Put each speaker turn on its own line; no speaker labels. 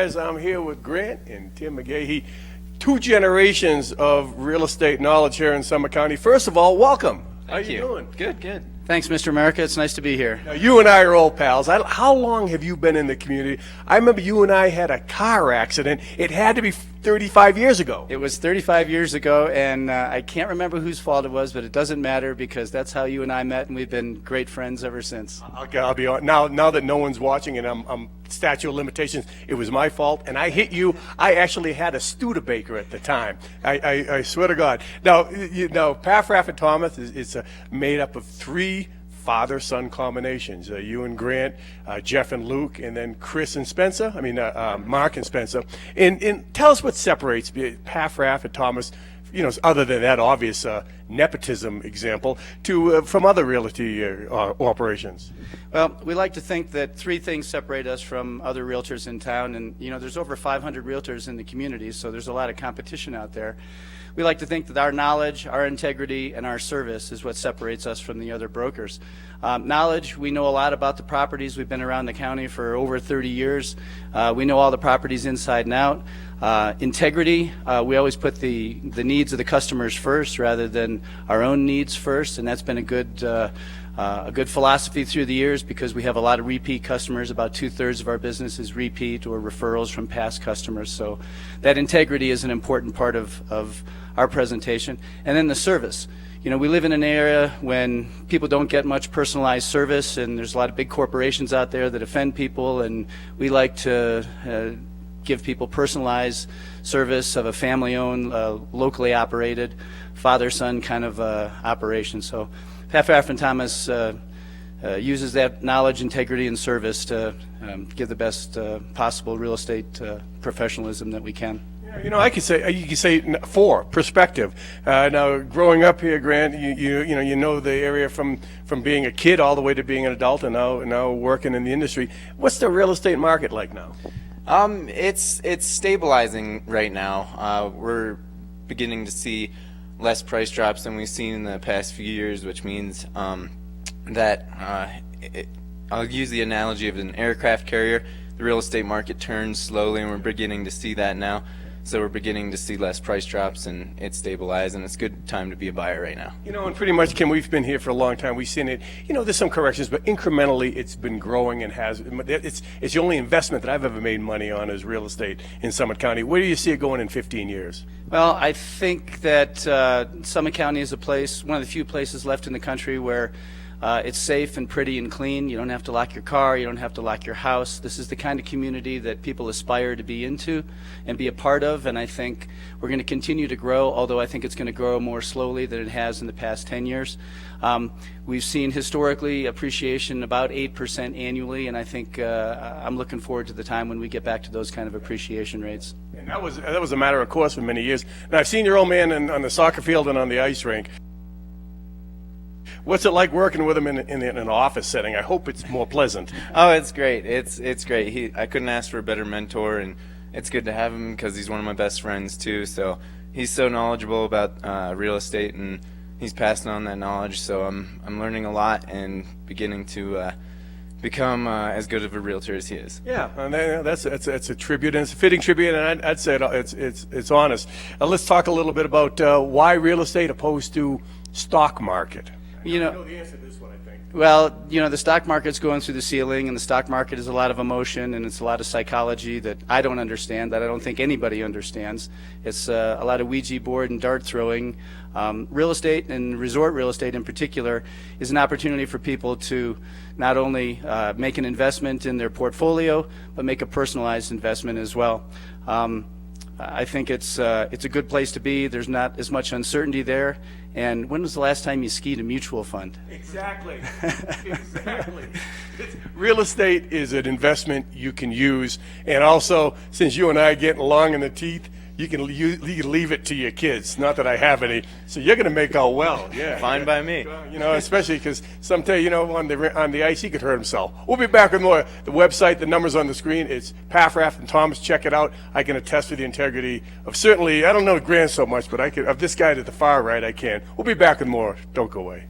As I'm here with Grant and Tim McGahee, two generations of real estate knowledge here in Summit County. First of all, welcome. How you doing?
Good, good.
Thanks, Mr. America. It's nice to be here.
Now, you and I are old pals. How long have you been in the community? I remember you and I had a car accident. It had to be 35 years ago.
It was 35 years ago, and I can't remember whose fault it was, but it doesn't matter because that's how you and I met, and we've been great friends ever since.
I'll be on. Now that no one's watching and I'm statute of limitations, it was my fault, and I hit you. I actually had a Studebaker at the time. I swear to God. Now, Paffrath Thomas is made up of three father-son combinations, you and Grant, Jeff and Luke, and then Chris and Spencer, Mark and Spencer. And tell us what separates Paffrath and Thomas, other than that obvious nepotism example, from other realty operations.
Well, we like to think that three things separate us from other realtors in town, and there's over 500 realtors in the community, so there's a lot of competition out there. We like to think that our knowledge, our integrity, and our service is what separates us from the other brokers. Knowledge, we know a lot about the properties. We've been around the county for over 30 years. We know all the properties inside and out. Integrity, we always put the needs of the customers first rather than our own needs first, and that's been a good philosophy through the years because we have a lot of repeat customers. About 2/3 of our business is repeat or referrals from past customers. So that integrity is an important part of our presentation. And then the service. We live in an area when people don't get much personalized service, and there's a lot of big corporations out there that offend people, and we like to give people personalized service of a family-owned, locally operated, father-son kind of operation. So Paffrath Thomas uses that knowledge, integrity, and service to give the best possible real estate professionalism that we can.
I could say you could say for perspective. Now, growing up here, Grant, you know the area from being a kid all the way to being an adult, and now working in the industry. What's the real estate market like now?
It's stabilizing right now. We're beginning to see less price drops than we've seen in the past few years, which means that I'll use the analogy of an aircraft carrier. The real estate market turns slowly, and we're beginning to see that now. So we're beginning to see less price drops, and it's stabilized, and it's a good time to be a buyer right now.
And pretty much, Kim, we've been here for a long time. We've seen it. There's some corrections, but incrementally, it's been growing and it's the only investment that I've ever made money on is real estate in Summit County. Where do you see it going in 15 years?
Well, I think that Summit County is one of the few places left in the country where it's safe and pretty and clean. You don't have to lock your car. You don't have to lock your house. This is the kind of community that people aspire to be into and be a part of, and I think we're going to continue to grow, although I think it's going to grow more slowly than it has in the past 10 years. We've seen historically appreciation about 8% annually, and I think I'm looking forward to the time when we get back to those kind of appreciation rates.
And that was a matter of course for many years. Now, I've seen your old man on the soccer field and on the ice rink. What's it like working with him in an office setting? I hope it's more pleasant.
Oh, it's great. It's great. I couldn't ask for a better mentor, and it's good to have him because he's one of my best friends too. So he's so knowledgeable about real estate, and he's passing on that knowledge. So I'm learning a lot and beginning to become as good of a realtor as he is.
Yeah, and that's a tribute, and it's a fitting tribute, and I'd say it's honest. Let's talk a little bit about why real estate opposed to stock market. I know the answer to this one, I think.
Well, the stock market's going through the ceiling, and the stock market is a lot of emotion, and it's a lot of psychology that I don't understand, that I don't think anybody understands. It's a lot of Ouija board and dart throwing. Real estate, and resort real estate in particular, is an opportunity for people to not only make an investment in their portfolio, but make a personalized investment as well. I think it's a good place to be. There's not as much uncertainty there. And when was the last time you skied a mutual fund?
Exactly. Exactly. Real estate is an investment you can use, and also, since you and I are getting along in the teeth, you can leave it to your kids. Not that I have any, so you're going to make out well. Yeah,
fine by me.
Especially because someday, on the ice, he could hurt himself. We'll be back with more. The website, the numbers on the screen. It's Paffrath and Thomas. Check it out. I can attest to the integrity of certainly. I don't know Grant so much, but of this guy to the far right, I can. We'll be back with more. Don't go away.